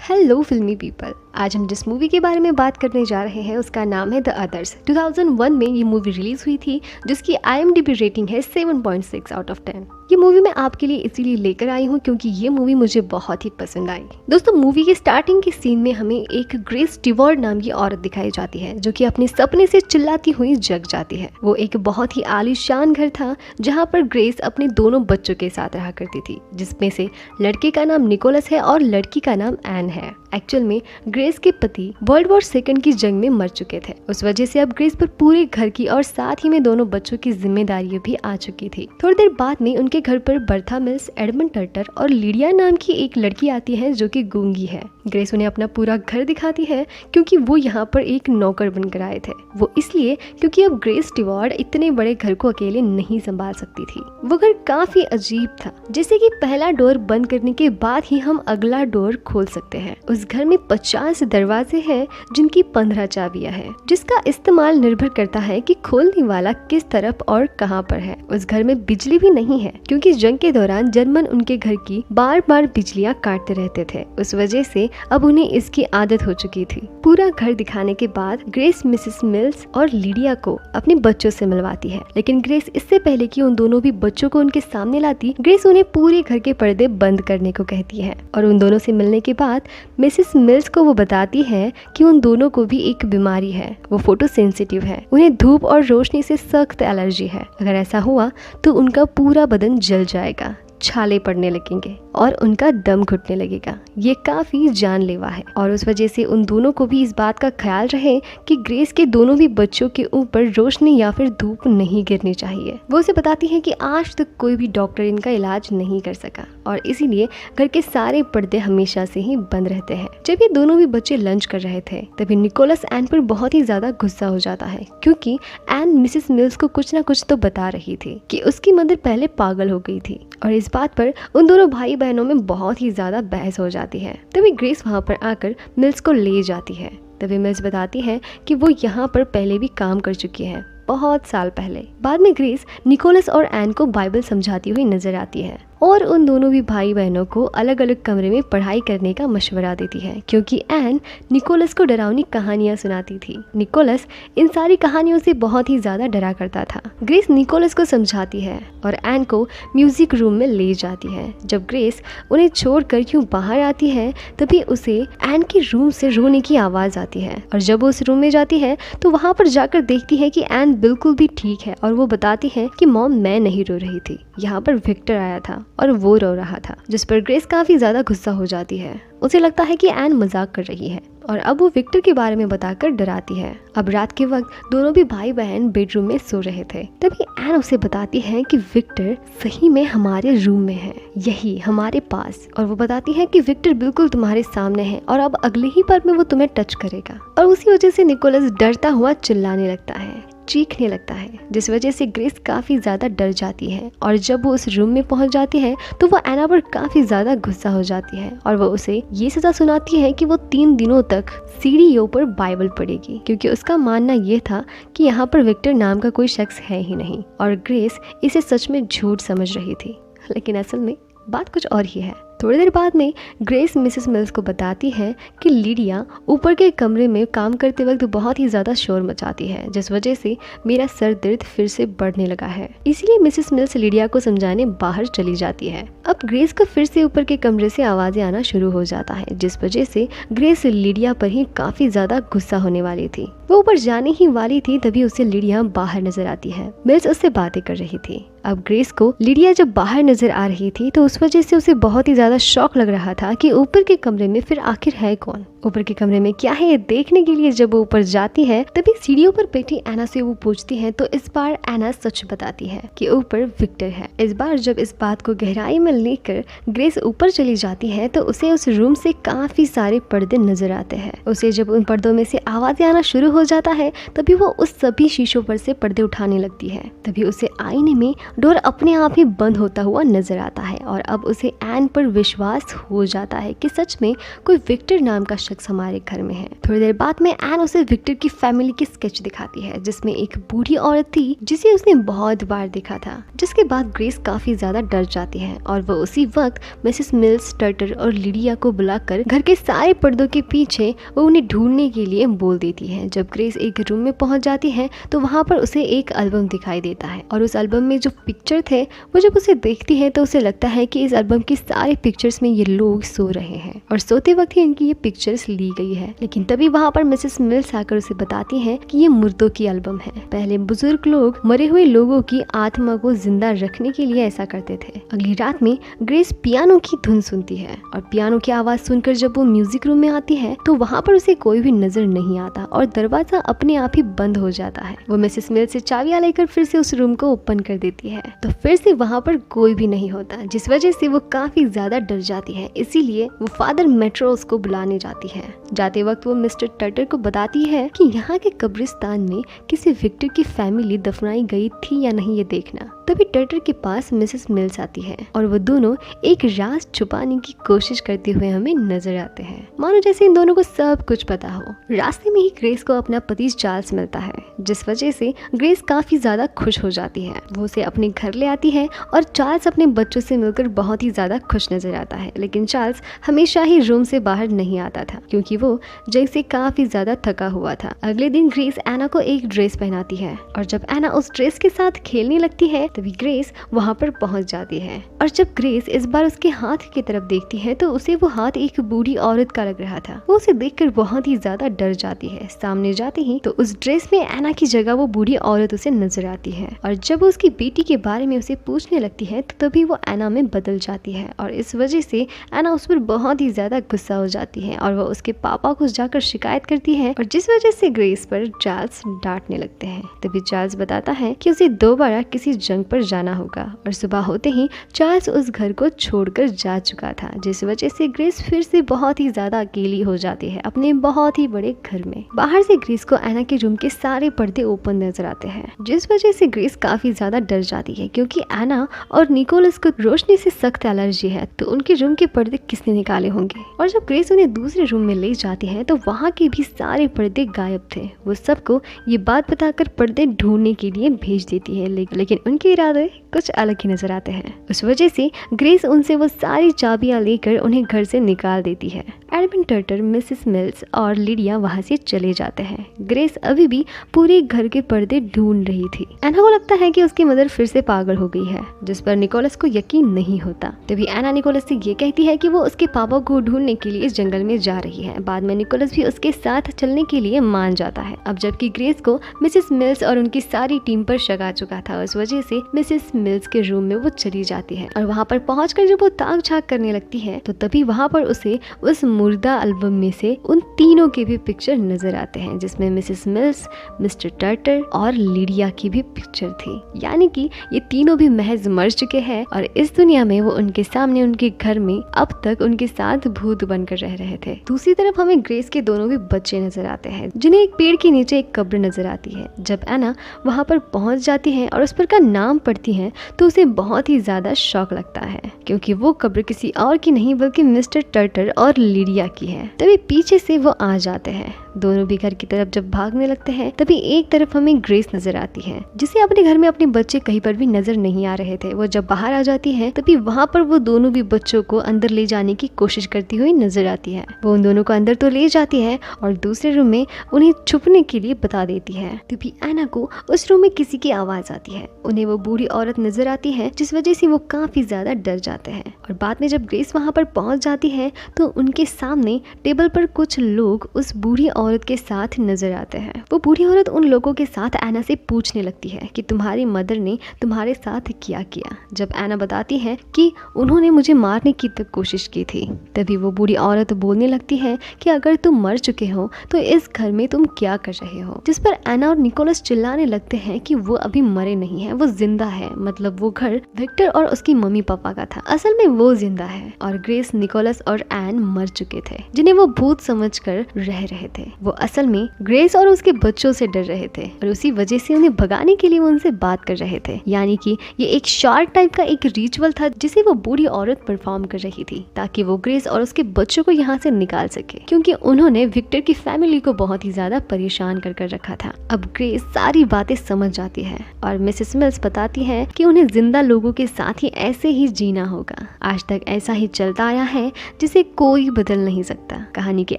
Hello फिल्मी people. आज हम जिस मूवी के बारे में बात करने जा रहे हैं उसका नाम है द अदर्स। 2001 में ये मूवी रिलीज हुई थी जिसकी IMDb रेटिंग है 7.6 आउट ऑफ 10। ये मूवी मैं आपके लिए इसीलिए लेकर आई हूँ क्योंकि ये मूवी मुझे बहुत ही पसंद आई। दोस्तों, मूवी के स्टार्टिंग के सीन में हमें एक ग्रेस स्टीवर्ड नाम की औरत दिखाई जाती है जो कि अपने सपने से चिल्लाती हुई जग जाती है। वो एक बहुत ही आलीशान घर था जहाँ पर ग्रेस अपने दोनों बच्चों के साथ रहा करती थी, जिसमें से लड़के का नाम निकोलस है और लड़की का नाम एन है। एक्चुअल में ग्रेस के पति वर्ल्ड वॉर सेकंड की जंग में मर चुके थे। उस वजह से अब ग्रेस पर पूरे घर की और साथ ही में दोनों बच्चों की जिम्मेदारी भी आ चुकी थी। थोड़ी देर बाद में उनके घर पर बर्था मिल्स, एडमंड टर्टर और लिडिया नाम की एक लड़की आती है जो कि गूंगी है। ग्रेस उन्हें अपना पूरा घर दिखाती है क्योंकि वो यहाँ पर एक नौकर बनकर आए थे। वो इसलिए क्योंकि अब ग्रेस स्टीवर्ड इतने बड़े घर को अकेले नहीं संभाल सकती थी। वो घर काफी अजीब था, जैसे कि पहला डोर बंद करने के बाद ही हम अगला डोर खोल सकते हैं। उस घर में 50 दरवाजे हैं जिनकी 15 चाबियां हैं, जिसका इस्तेमाल निर्भर करता है कि खोलने वाला किस तरफ और कहां पर है। उस घर में बिजली भी नहीं है क्योंकि जंग के दौरान जर्मन उनके घर की बार बार बिजलियां काटते रहते थे। उस वजह से अब उन्हें इसकी आदत हो चुकी थी। पूरा घर दिखाने के बाद ग्रेस मिसेस मिल्स और लिडिया को अपने बच्चों से मिलवाती है, लेकिन ग्रेस इससे पहले कि उन दोनों भी बच्चों को उनके सामने लाती, ग्रेस उन्हें पूरे घर के पर्दे बंद करने को कहती है। और उन दोनों से मिलने के बाद मिसेस मिल्स को वो बताती है कि उन दोनों को भी एक बीमारी है, वो फोटो सेंसिटिव है, उन्हें धूप और रोशनी से सख्त एलर्जी है। अगर ऐसा हुआ तो उनका पूरा बदन जल जाएगा, छाले पड़ने लगेंगे और उनका दम घुटने लगेगा। ये काफी जानलेवा है और उस वजह से उन दोनों को भी इस बात का ख्याल रहे कि ग्रेस के दोनों भी बच्चों के ऊपर रोशनी या फिर धूप नहीं गिरनी चाहिए। वो उसे बताती है कि आज तक कोई भी डॉक्टर इनका इलाज नहीं कर सका और इसीलिए घर के सारे पर्दे हमेशा से ही बंद रहते हैं। जब ये दोनों भी बच्चे लंच कर रहे थे तभी निकोलस एन पर बहुत ही ज्यादा गुस्सा हो जाता है क्योंकि एन मिसेस मिल्स को कुछ ना कुछ तो बता रही थी कि उसकी मदर पहले पागल हो गई थी और इस बात पर उन दोनों भाई बहनों में बहुत ही ज्यादा बहस हो जाती है। तभी ग्रेस वहाँ पर आकर मिल्स को ले जाती है। तभी मिल्स बताती है कि वो यहाँ पर पहले भी काम कर चुकी है, बहुत साल पहले। बाद में ग्रेस निकोलस और एन को बाइबल समझाती हुई नजर आती है और उन दोनों भी भाई बहनों को अलग अलग कमरे में पढ़ाई करने का मशवरा देती है क्योंकि एन निकोलस को डरावनी कहानियां सुनाती थी। निकोलस इन सारी कहानियों से बहुत ही ज्यादा डरा करता था। ग्रेस निकोलस को समझाती है और एन को म्यूजिक रूम में ले जाती है। जब ग्रेस उन्हें छोड़कर यूं बाहर आती है तभी उसे एन के रूम से रोने की आवाज आती है और जब वो उस रूम में जाती है तो वहां पर जाकर देखती है कि एन बिल्कुल भी ठीक है और वो बताती है कि मॉम, मैं नहीं रो रही थी, यहाँ पर विक्टर आया था और वो रो रहा था। जिस पर ग्रेस काफी ज्यादा गुस्सा हो जाती है। उसे लगता है कि एन मजाक कर रही है और अब वो विक्टर के बारे में बताकर डराती है। अब रात के वक्त दोनों भी भाई बहन बेडरूम में सो रहे थे। तभी एन उसे बताती है कि विक्टर सही में हमारे रूम में है, यही हमारे पास। और वो बताती है कि विक्टर बिल्कुल तुम्हारे सामने है और अब अगले ही पल में वो तुम्हें टच करेगा। और उसी वजह से निकोलस डरता हुआ चिल्लाने लगता है, चीखने लगता है, जिस वजह से ग्रेस काफी ज्यादा डर जाती है। और जब वो उस रूम में पहुंच जाती है तो वो एना पर काफी ज्यादा गुस्सा हो जाती है और वो उसे ये सजा सुनाती है कि वो 3 दिनों तक सीढ़ियों पर बाइबल पढ़ेगी क्योंकि उसका मानना ये था कि यहाँ पर विक्टर नाम का कोई शख्स है ही नहीं। और ग्रेस इसे सच में झूठ समझ रही थी, लेकिन असल में बात कुछ और ही है। थोड़ी देर बाद में ग्रेस मिसेस मिल्स को बताती है कि लिडिया ऊपर के कमरे में काम करते वक्त बहुत ही ज्यादा शोर मचाती है, जिस वजह से मेरा सर दर्द फिर से बढ़ने लगा है। इसलिए मिसेस मिल्स लिडिया को समझाने बाहर चली जाती है। अब ग्रेस को फिर से ऊपर के कमरे से आवाजें आना शुरू हो जाता है, जिस वजह से ग्रेस लिडिया पर ही काफी ज्यादा गुस्सा होने वाली थी। वो ऊपर जाने ही वाली थी तभी उसे लिडिया बाहर नजर आती है। मिल्स उससे बातें कर रही थी। अब ग्रेस को लिडिया जब बाहर नजर आ रही थी तो उस वजह से उसे बहुत ही ज्यादा शौक लग रहा था कि ऊपर के कमरे में फिर आखिर है कौन, ऊपर के कमरे में क्या है ये देखने के लिए जब वो ऊपर जाती है तभी सीढ़ियों पर बैठी एना से वो पूछती है तो इस बार एना सच बताती है कि ऊपर विक्टर है। इस बार जब इस बात को गहराई में लेकर ग्रेस ऊपर चली जाती है तो उसे उस रूम से काफी सारे पर्दे नजर आते हैं। उसे जब उन पर्दों में से आवाजें आना शुरू हो जाता है तभी वो उस सभी शीशों पर से पर्दे उठाने लगती है। तभी उसे आईने में डोर अपने आप ही बंद होता हुआ नजर आता है और अब उसे एन पर विश्वास हो जाता है कि सच में कोई विक्टर नाम का शख्स हमारे घर में है। थोड़ी देर बाद में एन उसे विक्टर की फैमिली की स्केच दिखाती है जिसमें एक बूढ़ी औरत थी जिसे उसने बहुत बार देखा था, जिसके बाद ग्रेस काफी ज्यादा डर जाती है और वो उसी वक्त मिसेस मिल्स, टर्टर और लिडिया को बुलाकर घर के सारे पर्दों के पीछे वो उन्हें ढूंढने के लिए बोल देती है। जब ग्रेस एक रूम में पहुंच जाती है तो वहां पर उसे एक एल्बम दिखाई देता है और उस एल्बम में जो पिक्चर थे वो जब उसे देखती है तो उसे लगता है कि इस एल्बम की सारे पिक्चर्स में ये लोग सो रहे हैं और सोते वक्त ही इनकी ये पिक्चर्स ली गई है। लेकिन तभी वहाँ पर मिसेस मिल्स आकर उसे बताती है कि ये मुर्दों की एल्बम है। पहले बुजुर्ग लोग मरे हुए लोगों की आत्मा को जिंदा रखने के लिए ऐसा करते थे। अगली रात में ग्रेस पियानो की धुन सुनती है और पियानो की आवाज सुनकर जब वो म्यूजिक रूम में आती है तो वहाँ पर उसे कोई भी नजर नहीं आता और दरवाजा अपने आप ही बंद हो जाता है। वो मिसेस मिल्स से चाबियां लेकर फिर से उस रूम को ओपन कर देती है तो फिर से वहाँ पर कोई भी नहीं होता, जिस वजह से वो काफी ज्यादा डर जाती है। इसीलिए वो फादर मेट्रोस को बुलाने जाती है। जाते वक्त वो मिस्टर टर्टर को बताती है कि यहाँ के कब्रिस्तान में किसी विक्टर की फैमिली दफनाई गई थी या नहीं ये देखना। तभी टर्टर के पास मिसेस मिल्स आती है और वो दोनों एक राज छुपाने की कोशिश करते हुए हमें नजर आते हैं, मानो जैसे इन दोनों को सब कुछ पता हो। रास्ते में ही ग्रेस को अपना पति चार्ल्स मिलता है, जिस वजह से ग्रेस काफी ज्यादा खुश हो जाती है। वो उसे अपने घर ले आती है और चार्ल्स अपने बच्चों से मिलकर बहुत ही ज्यादा खुश नजर आता है। लेकिन चार्ल्स हमेशा ही रूम से बाहर नहीं आता था क्योंकि वो जंग से काफी ज्यादा थका हुआ था। अगले दिन ग्रेस एना को एक ड्रेस पहनाती है और जब एना उस ड्रेस के साथ खेलने लगती है तभी ग्रेस वहाँ पर पहुँच जाती है और जब ग्रेस इस बार उसके हाथ की तरफ देखती है तो उसे वो हाथ एक बूढ़ी औरत का लग रहा था। वो उसे देखकर बहुत ही ज्यादा डर जाती है। सामने जाते ही तो उस ड्रेस में एना की जगह वो बूढ़ी औरत उसे नजर आती है और जब वो उसकी बेटी के बारे में उसे पूछने लगती है तो तभी वो एना में बदल जाती है और इस वजह से एना उस पर बहुत ही ज्यादा गुस्सा हो जाती है और वो उसके पापा को जाकर शिकायत करती है और जिस वजह से ग्रेस पर चार्ल्स डांटने लगते हैं। तभी चार्ल्स बताता है कि उसे दोबारा किसी जंग पर जाना होगा और सुबह होते ही चार्ल्स उस घर को छोड़कर जा चुका था, जिस वजह से ग्रेस फिर से बहुत ही ज्यादा अकेली हो जाती है अपने बहुत ही बड़े घर में। बाहर से ग्रेस को एना के रूम के सारे पर्दे ओपन नजर आते हैं, जिस वजह से ग्रेस काफी ज्यादा डर जाती है क्योंकि एना और निकोलस को रोशनी से सख्त एलर्जी है तो उनके रूम के पर्दे किसने निकाले होंगे। और जब ग्रेस उन्हें दूसरे रूम में ले जाती है तो वहाँ के भी सारे पर्दे गायब थे। वो सबको ये बात बताकर पर्दे ढूंढने के लिए भेज देती है, लेकिन उनके इरादे कुछ अलग ही नजर आते हैं। उस वजह से ग्रेस उनसे वो सारी चाबियां लेकर उन्हें घर से निकाल देती है। एडविन टर्टर, मिसेस मिल्स और लिडिया वहाँ से चले जाते हैं। ग्रेस अभी भी पूरे घर के पर्दे ढूंढ रही थी। एना को लगता है कि उसकी मदर फिर से पागल हो गई है, जिस पर निकोलस को यकीन नहीं होता। तभी एना निकोलस से ये कहती है कि वो उसके पापा को ढूंढने के लिए जंगल में जा रही है। बाद में निकोलस भी उसके साथ चलने के लिए मान जाता है। अब जबकि ग्रेस को मिसेस मिल्स और उनकी सारी टीम पर शक आ चुका था, उस वजह से मिसेस मिल्स के रूम में वो चली जाती है और वहाँ पर पहुंचकर जब वो ताक झाक करने लगती है तो तभी वहाँ पर उसे उस मुर्दा एल्बम में से उन तीनों के भी पिक्चर नजर आते हैं, जिसमें मिसेस मिल्स, मिस्टर टर्टर और लिडिया की भी पिक्चर थी। यानी कि ये तीनों भी महज मर चुके हैं और इस दुनिया में वो उनके सामने उनके घर में अब तक उनके साथ भूत बनकर रह रहे थे। दूसरी तरफ हमें ग्रेस के दोनों भी बच्चे नजर आते हैं, जिन्हें एक पेड़ के नीचे एक कब्र नजर आती है। जब एना वहाँ पर पहुँच जाती है और उस पर का नाम पढ़ती है तो उसे बहुत ही ज्यादा शौक लगता है क्योंकि वो कब्र किसी और की नहीं बल्कि मिस्टर टर्टर और लिडिया की है। तभी पीछे से वो आ जाते हैं। दोनों भी घर की तरफ जब भागने लगते हैं तभी एक तरफ हमें ग्रेस नजर आती है, जिसे अपने घर में अपने बच्चे कहीं पर भी नजर नहीं आ रहे थे। वो जब बाहर आ जाती है तभी वहाँ पर वो दोनों भी बच्चों को अंदर ले जाने की कोशिश करती हुई नजर आती है। वो उन दोनों को अंदर तो ले जाती है और दूसरे रूम में उन्हें छुपने के लिए बता देती है। तभी एना को उस रूम में किसी की आवाज आती है। उन्हें वो बूढ़ी औरत नजर आती है, जिस वजह से वो काफी ज्यादा डर जाते हैं। और बाद में जब ग्रेस वहाँ पर पहुँच जाती है तो उनके सामने टेबल पर कुछ लोग उस बूढ़ी औरत के साथ नजर आते हैं। वो बूढ़ी औरत उन लोगों के साथ एना से पूछने लगती है कि तुम्हारी मदर ने तुम्हारे साथ क्या किया। जब एना बताती है कि उन्होंने मुझे मारने की तक कोशिश की थी, तभी वो बूढ़ी औरत बोलने लगती है कि अगर तुम मर चुके हो तो इस घर में तुम क्या कर रहे हो। जिस पर एना और निकोलस चिल्लाने लगते हैं कि वो अभी मरे नहीं है, वो जिंदा है, मतलब वो घर विक्टर और उसकी मम्मी पापा का था। असल में वो जिंदा है और ग्रेस, निकोलस और एन मर चुके थे, जिन्हें वो भूत समझकर रह रहे थे। वो असल में ग्रेस और उसके बच्चों से डर रहे थे और उसी वजह से उन्हें भगाने के लिए वो उनसे बात कर रहे थे। यानी कि ये एक शार्ट टाइप का एक रिचुअल था जिसे वो बूढ़ी औरत परफॉर्म कर रही थी ताकि वो ग्रेस और उसके बच्चों को यहाँ से निकाल सके, क्योंकि उन्होंने विक्टर की फैमिली को बहुत ही ज्यादा परेशान कर रखा था। अब ग्रेस सारी बातें समझ जाती है और मिसेस मिल्स बताती है कि उन्हें जिंदा लोगों के साथ ही ऐसे ही जीना होगा। आज तक ऐसा ही चलता आया है जिसे कोई बदल नहीं सकता। कहानी के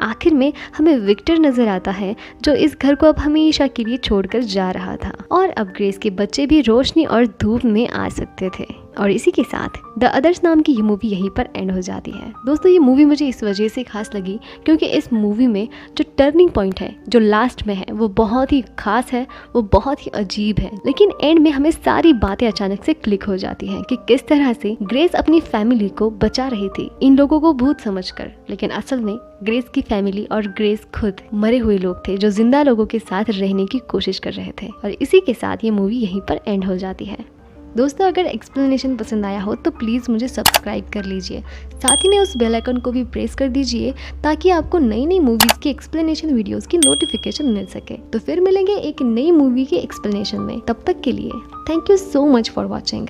आखिर में हमें विक्टर नजर आता है जो इस घर को अब हमेशा के लिए छोड़कर जा रहा था और अब ग्रेस के बच्चे भी रोशनी और धूप में आ सकते थे। और इसी के साथ द अदर्स नाम की ये मूवी यहीं पर एंड हो जाती है। दोस्तों, ये मूवी मुझे इस वजह से खास लगी क्योंकि इस मूवी में जो टर्निंग पॉइंट है, जो लास्ट में है, वो बहुत ही खास है, वो बहुत ही अजीब है। लेकिन एंड में हमें सारी बातें अचानक से क्लिक हो जाती हैं कि किस तरह से ग्रेस अपनी फैमिली को बचा रही थी इन लोगों को भूत समझकर, लेकिन असल में ग्रेस की फैमिली और ग्रेस खुद मरे हुए लोग थे जो जिंदा लोगों के साथ रहने की कोशिश कर रहे थे। और इसी के साथ ये मूवी यहीं पर एंड हो जाती है। दोस्तों, अगर एक्सप्लेनेशन पसंद आया हो तो प्लीज़ मुझे सब्सक्राइब कर लीजिए, साथ ही में उस बेल आइकन को भी प्रेस कर दीजिए ताकि आपको नई नई मूवीज़ की एक्सप्लेनेशन वीडियोस की नोटिफिकेशन मिल सके। तो फिर मिलेंगे एक नई मूवी के एक्सप्लेनेशन में। तब तक के लिए thank you so much for watching.